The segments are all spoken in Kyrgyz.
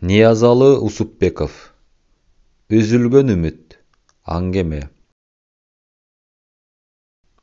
Niyazалы Usupbekov. Üzülgön ümit. Angeme.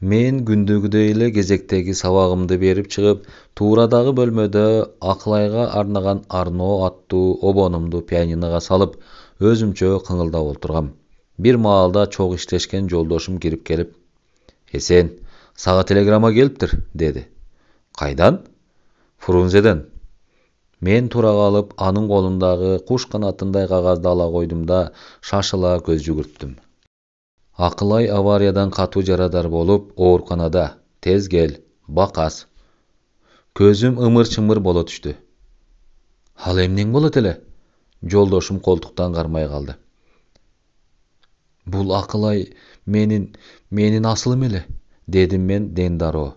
Men gündügüdeyle gezektegi sabagımды berip çıgıp, tuğradagı bölmödö Aklayga arnagan Arno attуу obonumdu pianinoga salıp, özümçö kıngıldap olturgam. Bir maalda çok işleşken joldoşum girip gelip, "Esen, sağa telegrama gelipdir," dedi. "Kaydan?" "Frunzeden." Men tura kalıp anın kolundağı kuş kanatınday kagazdı ala koydum da şaşıla göz jügürttüm. Akılay avariyadan katu jaradar bolup oorukhanada. Tez gel, bakas. Közüm ımır çımır bola düştü. Hal emneň bolat ele? Joldoşum koltuktan garmay kaldı. Bul Akılay menin asılım ele, dedim men dendaro.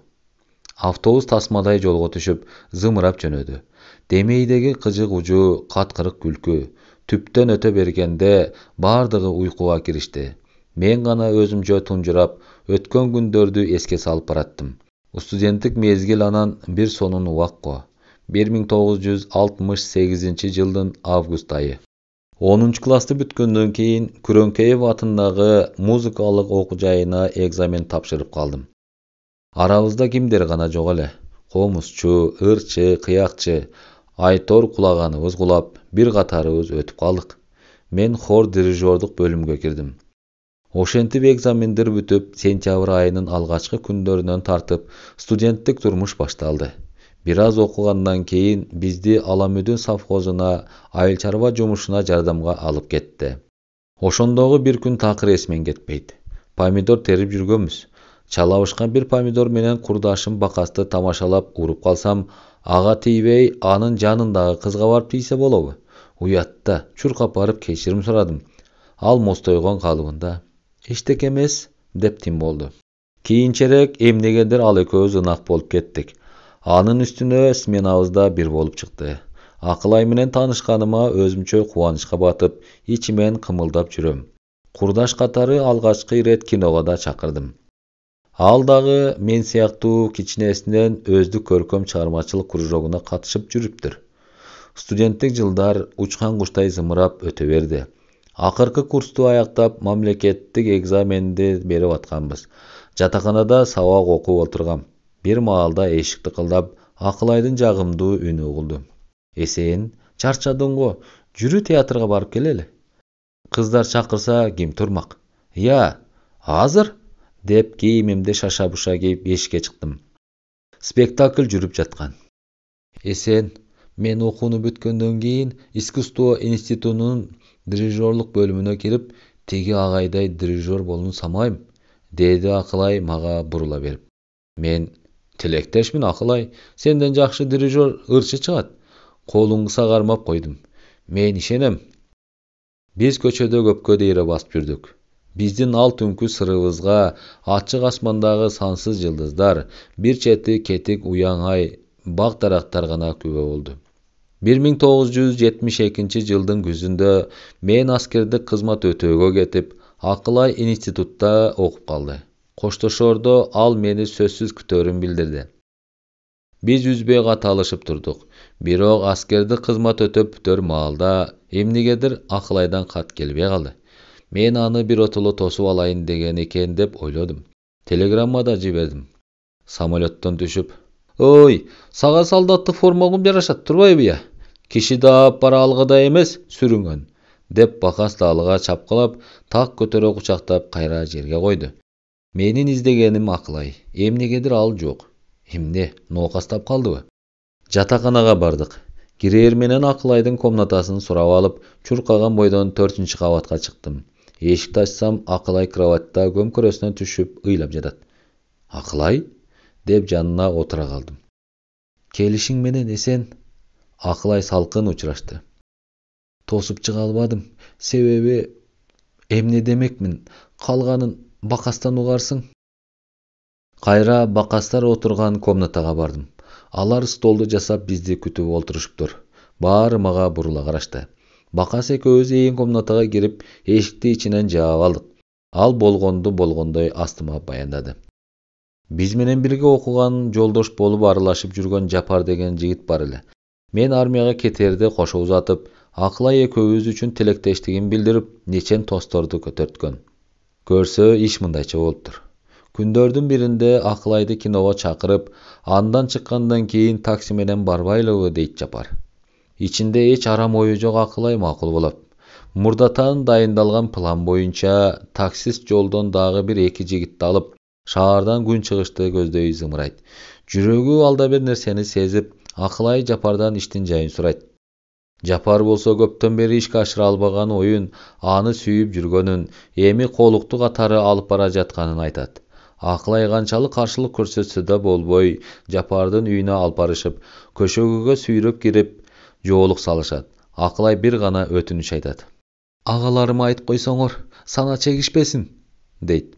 Avtobus tasmaday jolga düşüp zımırap jönödü. Demeydegi kıjık uju, katkırık külkü, tüpten öte bergende bardygy uykuga kirişti. Men gana özümjö tunjurap, ötkön gündördü eske salıp barattım. Studentlik mezgil anan bir sonun uwakko. 1968 жылдын август айы. 10 klasty bütkönden keyin Күрөңкеев atındagy muzikalyk okujayına ekzamen tapşyryp kaldym. Arabızda kimdir gana jok ele. Komuzçu, ırçı, kıyakçı, aytor kulaganыбыз kulap, bir katarыбыз ötüp kaldık. Men hor dirijorduk bölümgө kirdim. Oşentip egzamendir бүтүp, sentябрь ayının algaçkı kündöründen tartıp, studentlik turmuş baştaldı. Biraz okugandan keyin bizdi Alamödün savhozuna, ayıl çarba jumuşuna jardamga alıp ketdi. Oşondogu bir gün takыр esmen ketpeydi. Pomidor terip jürgönmüz. Çalabışkan bir pomidor menen kurdaşım bakasты tamaşalap urup kalsam, ağa tiybey anın janındağı kızga barıp tiyse bolobu. Uyatта çurkap barıp keşirim soradım. Al mostoygon kalıbında, "Eştek emes," dep tim boldu. Kийинчерээк эмнегедир ал экөөбүz ынак болуp кеттик. Анын üstüne smenabızda bir bolup çykdy. Akılay menen tanışkanyma özümçö kuvanычка batıp, içimen kımıldap jüröm. Kurdaş katары algaçkı iret kinoga da çakırdım. Ал дагы мен сыяктуу кичинесинен өздүк көркөм чыгармачылык кружогуна катышып жүрүптүр. Студенттик жылдар учкан куштай зымырап өтө берди. Акыркы курсту аяктап, мамлекеттик экзаменди берип атканбыз. Жатаканада сабак окуп отургам. Bir маалда эшик тыкылдап, Акылайдын жагымдуу үнү угулду. "Эсен, чарчадың го, жүрү театрга барып келели." "Кыздар чакырса ким турмак?" "Я, азыр," деп кийимимди шаша-буша кийип эшикке чыктым. Спектакль жүрүп жаткан. "Эсен, мен окууну бүткөндөн кийин искусство институтунун дирижерлук бөлүмүнө кирип, теги агайдай дирижер болууну самайм," деди Акылай мага бурула берип. Мен "Тилектешмин Акылай, сенден жакшы дирижер ырчы чыгат," колуңду сагармап койдум. "Мен ишенем." Биз көчөдө көпкө дейре басып жүрдүк. Биздин ал түнкү сырыбызга ачык асмандагы сансыз жылдыздар, bir чети кетик уяң ай, бак дарактар гана күбө болду. 1972 жылдын күзүндө мен аскердик кызмат өтөөгө кетип, Акылай институтта окуп калды. Коштошордо ал мени сөзсүз күтөрүн билдирди. Биз үзбөй каталышып турдук. Бирок аскердик кызмат өтөп бүтөр маалда эмнегедир Акылайдан кат келбей калды. Мен аны бир отоло тосуп алайын деген экен деп ойлодум. Телеграмма да жибердим. Самолеттон түшүп, "Ой, сага солдаттык формагым жарашат турбайбы я? Киши даап бара алгыдай эмес, сүрүнгөн," деп бакас даалыга чапкылап, так көтөрө кучактап кайра жерге койду. Менин издегеним Акылай. Эмнегедир ал жок. Эмне, ноокастап калдыбы? Жатаканага бардык. Кирээр менен Акылайдын комнатасын сурап алып, чуркаган бойдон 4-кабатка чыктым. Эшикти ачсам, Акылай кроватта көмкөрөсүнөн түшүп ыйлап жатат. "Акылай?" деп жанына отура калдым. "Келишиң менен Эсен?" Акылай салкын учурашты. "Тосуп чыга албадым. Себеби эмне демекмин, калганын бакастан угарсың." Кайра бакастар отурган комнатага бардым. Алар столду жасап бизди күтүп олтурушуптур. Баары мага бурула карашты. Бакас экөөбүз ээн комнатага кирип, эшикти ичинен жаап алдык. Ал болгондой астыма баяндады. "Биз менен бирге окуган, жолдош болуп аралашып жүргөн Жапар деген жигит бар эле. Мен армияга кетерде кошо узатып, Akılay ekөөбүз үчүн тилектештигин билдирип, нечен тостторду көтөрткөн. Көрсө иш мындайча болуптур. Күндөрдүн биринде Акылайды киного чакырып, андан чыккандан кийин такси менен барбайлыбы дейт Жапар. Ичинде эч арам ою жок Акылай макул болот. Мурдатан дайындалган план боюнча таксист жолдон дагы бир эки жигитти алып, шаардан күн чыгышты көздөй зымырайт. Жүрөгү алда бир нерсени сезип, Акылай Жапардан иштин жайын сурайт. Жапар болсо көптөн бери ишке ашыра албаган оюн, аны сүйүп жүргөнүн, эми колукту катары алып бара жатканын айтат. Акылай канчалык каршылык көрсөтсө да болбой, Жапардын үйүнө алып барышып, көшөгүгө сүйрөп кирип, жоолук салышат. Акылай бир гана өтүнүч айтат. Агаларыма айтып койсоңор, сана чегишпесин, дейт.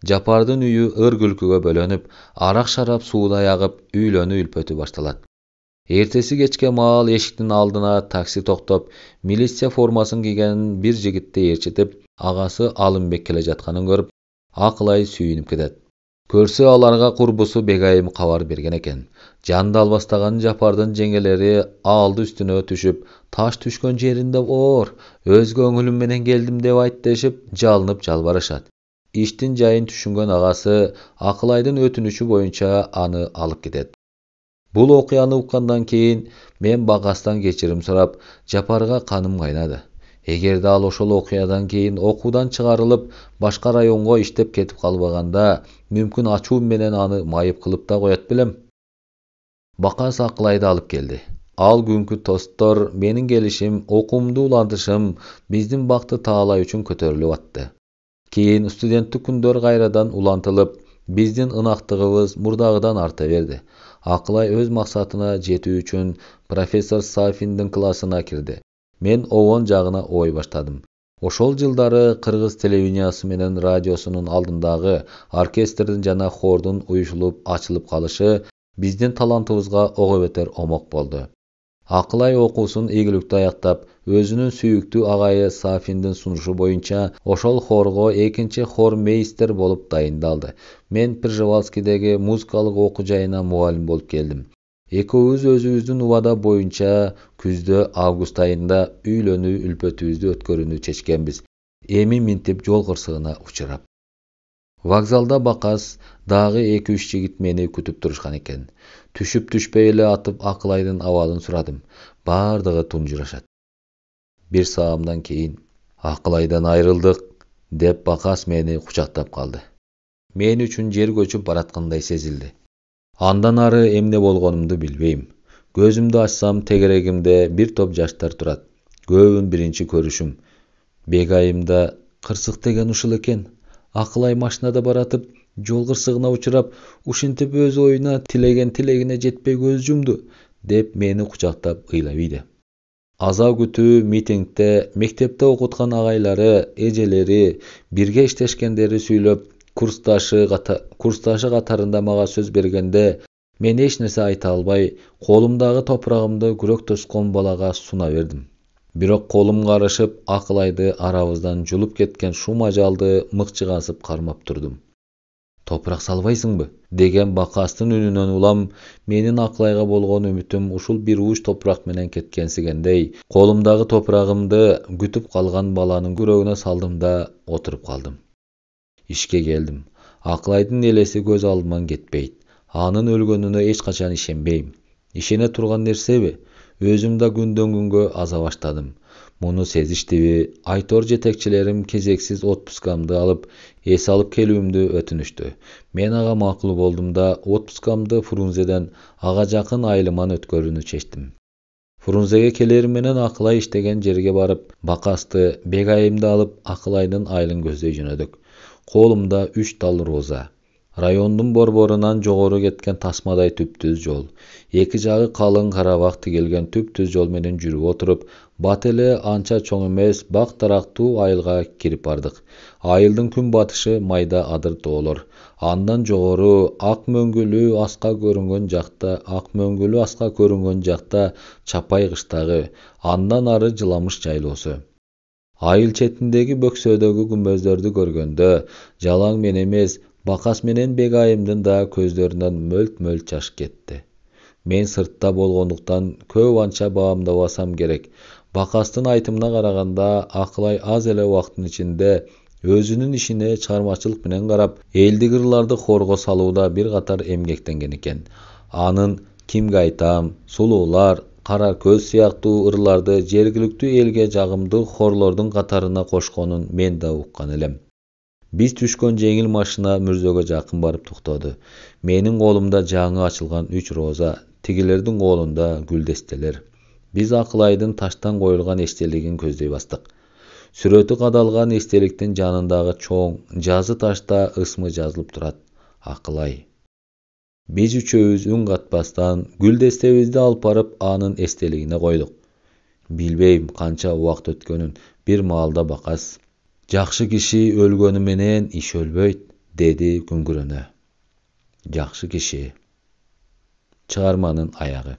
Жапардын үйү ыр күлкүгө бөлөнүп, арак-шарап суудай агып, үйлөнүү үлпөтү башталат. Эртеси кечке маал эшиктин алдына такси токтоп, милиция формасын кийген бир жигитти ээрчитип, агасы Алымбек келе жатканын көрүп, Акылай сүйүнүп кетет. Көрсө аларга курбусу Бегайым кабар берген экен. Жанды албастаган Жапардын жеңелери алды үстүнө түшүп, таш түшкөн жеринде оор, өз көңүлүм менен келдим деп айт дешип, жалынып жалбарышат. Иштин жайын түшүнгөн агасы Акылайдын өтүнүчү боюнча аны алып кетет. Бул окуяны уккандан кийин мен Багастан кечирим сурап, Жапарга каным кайнады. Эгерде ал ошол окуядан кийин окуудан чыгарылып, башка районго иштеп кетип калбаганда, мүмкүн ачуу менен аны майып кылып да коет белем. Бакас Акылайды алып келди. Ал күнкү тосттор, менин келишим, окуумду улантышым биздин бакты таалай үчүн көтөрүлүп атты. Кийин студенттик күндөр кайрадан улантылып, биздин ынактыгыбыз мурдагыдан арта берди. Акылай өз максатына жетүү үчүн профессор Сафиндин классына кирди. Мен обон жагына ой баштадым. Ошол жылдары Кыргыз телевидениясы менен радиосунун алдындагы оркестрдин жана хордун уюшулуп ачылып калышы биздин талантыбызга ого бетер омок болду. Акылай окуусун ийгиликтүү аяктап, өзүнүн сүйүктүү агайы Сафиндин сунушу боюнча ошол хорго экинчи хор мейстер болуп дайындалды. Мен Пржевальскийдеги музыкалык окуу жайына мугалим болуп келдим. Экөөбүз өзүбүздүн убада боюнча күздө август айында үйлөнүү үлпөтүбүздү өткөрүүнү чечкенбиз. Эми минтип жол кырсыгына учурап. Вокзалда Бакас дагы 2-3 жигит мени күтүп турушкан экен. Түшүп түшпөй эле атып Акылайдын абалын сурадым. Бардыгы тунжурашат. Бир саамдан кийин Акылайдан айрылдык деп Бакас мени кучактап калды. Мен үчүн жер көчүп бараткандай сезилди. Андан ары эмне болгонумду билбейм. Көзүмдү ачсам тегерегимде бир топ жаштар турат. Көбүн биринчи көрүшүм. Бегайымда кырсык деген ушул экен. Акылай машинада баратып, жол кырсыгына учурап, ушинтип өз оюна тилеген тилегине жетпей көз жумду, деп мени кучактап ыйлап ийди. Аза күтүү митингде, мектепте окуткан агайлары, эжелери, бирге иштешкендери сүйлөп, курсташы катарында мага сөз бергенде, мен эч нерсе айта албай, колумдагы топурагымды күрөк тоскон балага суна бердим. Бирок колум карышып, Акылайды арабыздан жулуп кеткен шум ажалды мыкчыгасып кармап турдум. Топурак салбайсыңбы? Деген Бакастын үнүнөн улам, менин Акылайга болгон үмүтүм ушул бир ууч топурак менен кеткенсигендей, колумдагы топурагымды күтүп калган баланын күрөгүнө салдым да отуруп калдым. Ишке келдим. Акылайдын элеси көз алдыман кетпейт. Анын өлгөнүнө эч качан ишенбейм. Ишене турган нерсеби? Өзүм да күндөн күнгө аза баштадым. Муну сезиштиби? Айтор жетекчилерим кезексиз отпускамды алып, эс алып келүүмдү өтүнүштү. Мен ага макул болдум да отпускамды Фрунзеден ага жакын айлыман өткөрүүнү чечтим. Фрунзеге келерим менен Акылай иштеген жерге барып, Бакасты, Бегайымды алып, Акылайдын айылын көздөй жөнөдүк. Колумда 3 тал роза. Райондун борборунан жогору кеткен тасмадай түптүз жол. Эки жагы калың карабак тигилген түптүз жол менен жүрүп отуруп, бат эле анча чоң эмес бак дарактуу айылга кирип бардык. Айылдын күн батышы майда адыр тоолор. Андан жогору ак мөңгүлүү аска көрүнгөн жакта Чапай кыштагы, андан ары Жыламыш жайлоосу. Айыл четиндеги бөксөдөгү күмбөздөрдү көргөндө, жалаң мен эмес, Бакас менен Бегайымдын да көздөрүнөн мөлт-мөлт жаш кетти. Мен сыртта болгондуктан көп анча баамдабасам керек. Bakastın aytımına qaraganda Akılay az ele wagtyň içinde özünün işine çarmyşçylyk bilen garap, eldi gyrlarda horgo saluwda bir gatar emgekdengen eken. Anın Kimgaýtam, Suluwlar, Karaköz syýakly ırlarda jergilikli elge jagymdy horlardyň gataryna koşgonun men de ukkan elem. Biz düşkön jeňil maşyna mürzege jakyn baryp tuktady. Meniň golumda jaňy açylgan 3 roza, tigilerdiň golunda güldesteler. Biz Akylaýdyň taştan goýulgan esteligini közlej bastyk. Süreti gadalgan estelikden janyndagy çoň жазы taşda ysmy жазılıp durat. Akylaý. Biz üçeýüz ün gatbastan güldestebizdi alyp baryp anyň esteligine goýduk. Bilbeýim kança wagt ötkenин, bir malda bakas. Jakşy kişi ölgeni menen iş ölbeyt, dedi güngürene. Jakşy kişi. Çygarmanyň aýagy.